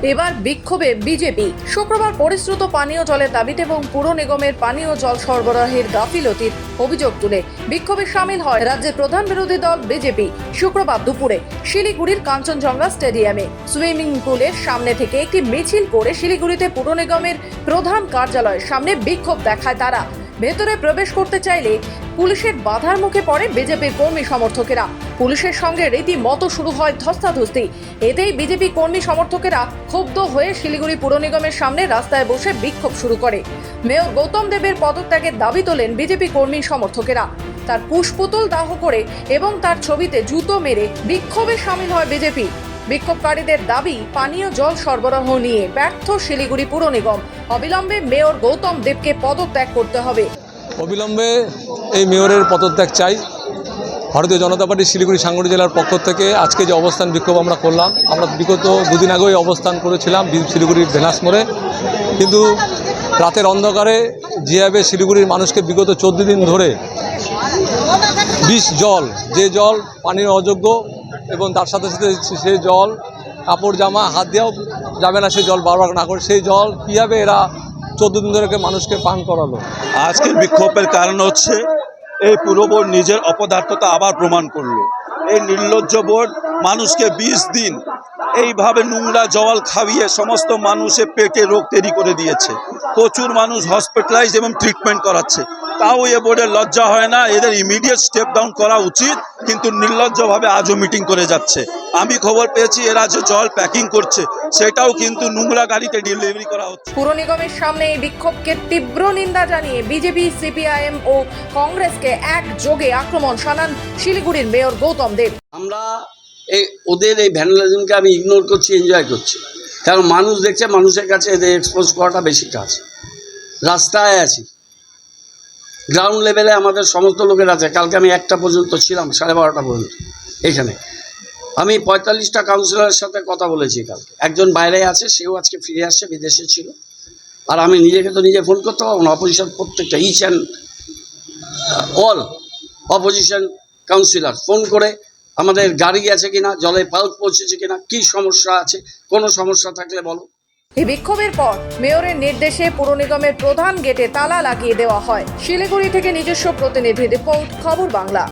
এবার বিক্ষোভে বিজেপি। শুক্রবার পরিশ্রুত পানীয় জলের দাবিতে এবং পুর নিগমের পানীয় জল সরবরাহের গাফিলতির অভিযোগ তুলে বিক্ষোভে সামিল হয় রাজ্যের প্রধান বিরোধী দল বিজেপি। শুক্রবার দুপুরে শিলিগুড়ির কাঞ্চনজঙ্ঘা স্টেডিয়ামে সুইমিং পুলের সামনে থেকে একটি মিছিল করে শিলিগুড়িতে পুর নিগমের প্রধান কার্যালয়ের সামনে বিক্ষোভ দেখায় তারা। ভেতরে প্রবেশ করতে চাইলে পুলিশের বাধার মুখে পড়ে বিজেপির কর্মী সমর্থকেরা। পুলিশের সঙ্গে রীতিমতো শুরু হয় ধস্তাধস্তি। এতেই বিজেপি কর্মী সমর্থকেরা ক্ষুব্ধ হয়ে শিলিগুড়ি পুর নিগমের সামনে রাস্তায় বসে বিক্ষোভ শুরু করে। মেয়র গৌতম দেবের পদত্যাগের দাবি তোলেন বিজেপি কর্মী সমর্থকেরা। তার পুষ্পতল দাহ করে এবং তার ছবিতে জুতো মেরে বিক্ষোভে সামিল হয় বিজেপি। বিক্ষোভকারীদের দাবি, পানীয় জল সরবরাহ নিয়ে ব্যর্থ শিলিগুড়ি পুর নিগম। অবিলম্বে মেয়র গৌতম দেবকে পদত্যাগ করতে হবে। অবিলম্বে এই মেয়রের পদত্যাগ চাই। ভারতীয় জনতা পার্টি শিলিগুড়ি সাংগঠনিক জেলার পক্ষ থেকে আজকে যে অবস্থান বিক্ষোভ আমরা করলাম, আমরা বিগত দুদিন আগেই অবস্থান করেছিলাম শিলিগুড়ির ভেনাস মোড়ে, কিন্তু রাতের অন্ধকারে যেভাবে শিলিগুড়ির মানুষকে বিগত 14 দিন ধরে বিষ জল, যে জল পানির অযোগ্য এবং তার সাথে সাথে সেই জল কাপড় জামা হাত দেওয়াও যাবে না, সেই জল বারবার না করে সেই জল কীভাবে এরা 14 দিন ধরে মানুষকে পান করালো। আজকের বিক্ষোভের কারণ হচ্ছে এই পুর বোর্ড নিজের অপদার্থতা আবার প্রমাণ করলো। এই নির্লজ্জ বোর্ড মানুষকে 20 দিন এইভাবে নোংরা জল খাইয়ে সমস্ত মানুষের পেটে রোগ তৈরি করে দিয়েছে। প্রচুর মানুষ হসপিটালাইজ এবং ট্রিটমেন্ট করাচ্ছে, তাও এ বোর্ডের লজ্জা হয় না। এদের ইমিডিয়েট স্টেপ ডাউন করা উচিত, কিন্তু নির্লজ্জভাবে আজও মিটিং করে যাচ্ছে। আমি খবর পেয়েছি এরা যে জল প্যাকিং করছে সেটাও কিন্তু নোংরা গাড়িতে ডেলিভারি করা হচ্ছে। পুর নিগমের সামনে এই বিক্ষোভকে তীব্র নিন্দা জানিয়ে বিজেপি, সিপিআইএম ও কংগ্রেসকে একযোগে আক্রমণ শানান শিলিগুড়ির মেয়র গৌতম দেব। আমরা ওদের এই ভ্যান্ডালিজমকে আমি ইগনোর করছি, এনজয় করছি, কারণ মানুষ দেখছে, মানুষের কাছে এদের এক্সপোজ করাটা বেশি কাজ। রাস্তায় আছি, গ্রাউন্ড লেভেলে আমাদের সমস্ত লোকের আছে। কালকে আমি 1টা পর্যন্ত ছিলাম, 12:30 পর্যন্ত এখানে। আমি 45টা কাউন্সিলরের সাথে কথা বলেছি কালকে। একজন বাইরে আছে, সেও আজকে ফিরে আসছে, বিদেশে ছিল। আর আমি নিজেকে তো নিজে ফোন করতে পারবো না। অপোজিশন প্রত্যেকটা each and all opposition councillor phone করে আমাদের গাড়ি আছে কিনা, জলে পাইপ পৌঁছেছে কিনা, কি সমস্যা আছে, কোনো সমস্যা থাকলে বলো। এই বিক্ষোভের পর মেয়রের নির্দেশে পুর নিগমের প্রধান গেটে তালা লাগিয়ে দেওয়া হয়। শিলিগুড়ি থেকে নিজস্ব প্রতিনিধি রিপোর্ট, খবর বাংলা।